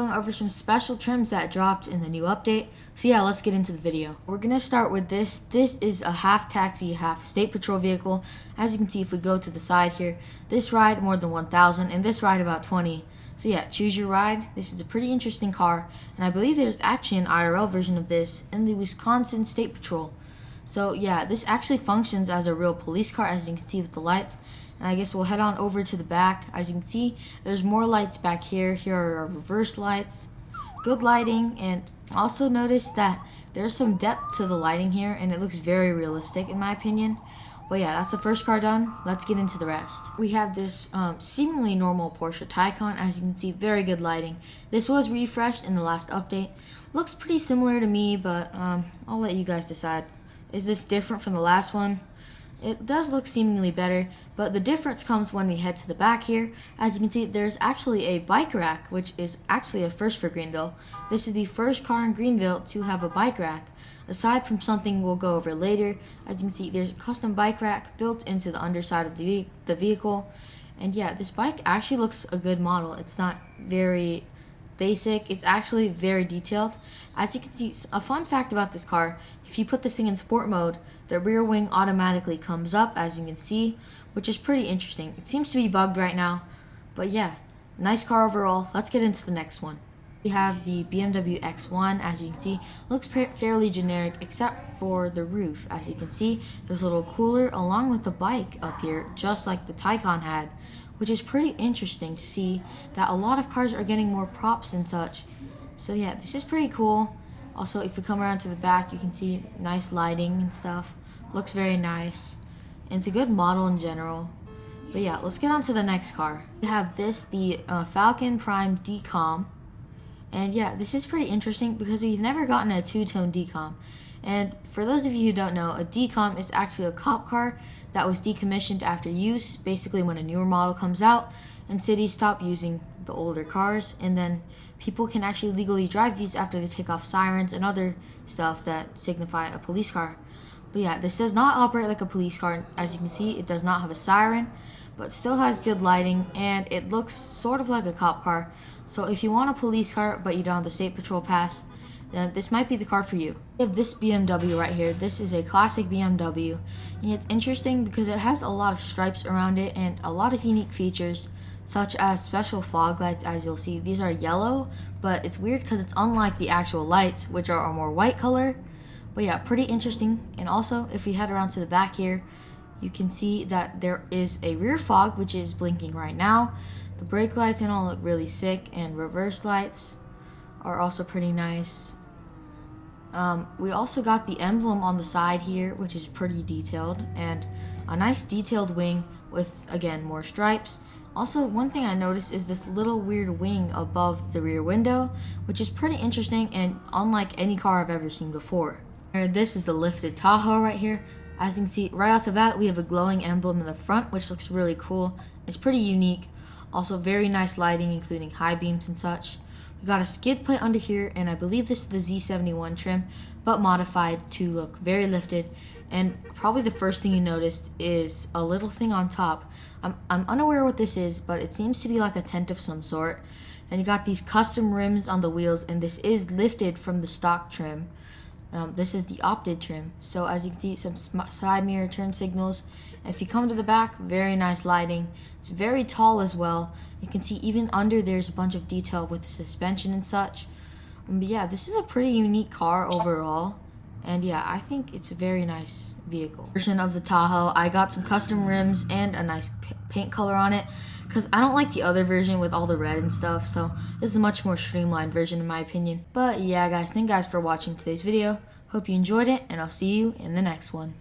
going over some special trims that dropped in the new update. So yeah, let's get into the video. We're gonna start with this. This is a half taxi, half state patrol vehicle. As you can see, if we go to the side here, this ride more than 1,000 and this ride about 20. So yeah, choose your ride. This is a pretty interesting car, and I believe there's actually an IRL version of this in the Wisconsin State Patrol. So yeah, this actually functions as a real police car, as you can see with the lights. And I guess we'll head on over to the back. As you can see, there's more lights back here. Here are our reverse lights. Good lighting, and also notice that there's some depth to the lighting here, and it looks very realistic in my opinion. But yeah, that's the first car done. Let's get into the rest. We have this seemingly normal Porsche Taycan. As you can see, very good lighting. This was refreshed in the last update. Looks pretty similar to me, but I'll let you guys decide. Is this different from the last one? It does look seemingly better, but the difference comes when we head to the back here. As you can see, there's actually a bike rack, which is actually a first for Greenville. This is the first car in Greenville to have a bike rack. Aside from something we'll go over later, as you can see, there's a custom bike rack built into the underside of the vehicle. And yeah, this bike actually looks a good model. It's not very basic, it's actually very detailed. As you can see, a fun fact about this car, if you put this thing in sport mode, the rear wing automatically comes up, as you can see, which is pretty interesting. It seems to be bugged right now, but yeah, nice car overall. Let's get into the next one. We have the BMW X1. As you can see, looks fairly generic except for the roof. As you can see, there's a little cooler along with the bike up here, just like the Taycan had, which is pretty interesting to see that a lot of cars are getting more props and such. So yeah, this is pretty cool. Also, if we come around to the back, you can see nice lighting and stuff. Looks very nice. And it's a good model in general. But yeah, let's get on to the next car. We have this, the Falcon Prime Decom. And yeah, this is pretty interesting because we've never gotten a two-tone decom. And for those of you who don't know, a decom is actually a cop car that was decommissioned after use, basically when a newer model comes out and cities stop using the older cars, and then people can actually legally drive these after they take off sirens and other stuff that signify a police car. But yeah, this does not operate like a police car. As you can see, it does not have a siren, but still has good lighting, and it looks sort of like a cop car. So if you want a police car but you don't have the state patrol pass, then this might be the car for you. We have this BMW right here. This is a classic BMW, and it's interesting because it has a lot of stripes around it and a lot of unique features, such as special fog lights. As you'll see, these are yellow, but it's weird because it's unlike the actual lights, which are a more white color. But yeah, pretty interesting. And also, if we head around to the back here, you can see that there is a rear fog, which is blinking right now. The brake lights and all look really sick, and reverse lights are also pretty nice. We also got the emblem on the side here, which is pretty detailed, and a nice detailed wing with, again, more stripes. Also, one thing I noticed is this little weird wing above the rear window, which is pretty interesting and unlike any car I've ever seen before. And this is the lifted Tahoe right here. As you can see, right off the bat, we have a glowing emblem in the front, which looks really cool. It's pretty unique. Also, very nice lighting, including high beams and such. We got a skid plate under here, and I believe this is the Z71 trim, but modified to look very lifted. And probably the first thing you noticed is a little thing on top. I'm unaware what this is, but it seems to be like a tent of some sort. And you got these custom rims on the wheels, and this is lifted from the stock trim. This is the opted trim. So as you can see, some side mirror turn signals. And if you come to the back, very nice lighting. It's very tall as well. You can see even under there's a bunch of detail with the suspension and such. But yeah, this is a pretty unique car overall. And yeah, I think it's a very nice vehicle. Version of the Tahoe, I got some custom rims and a nice paint color on it, because I don't like the other version with all the red and stuff. So this is a much more streamlined version in my opinion. But yeah guys, thank you guys for watching today's video. Hope you enjoyed it, and I'll see you in the next one.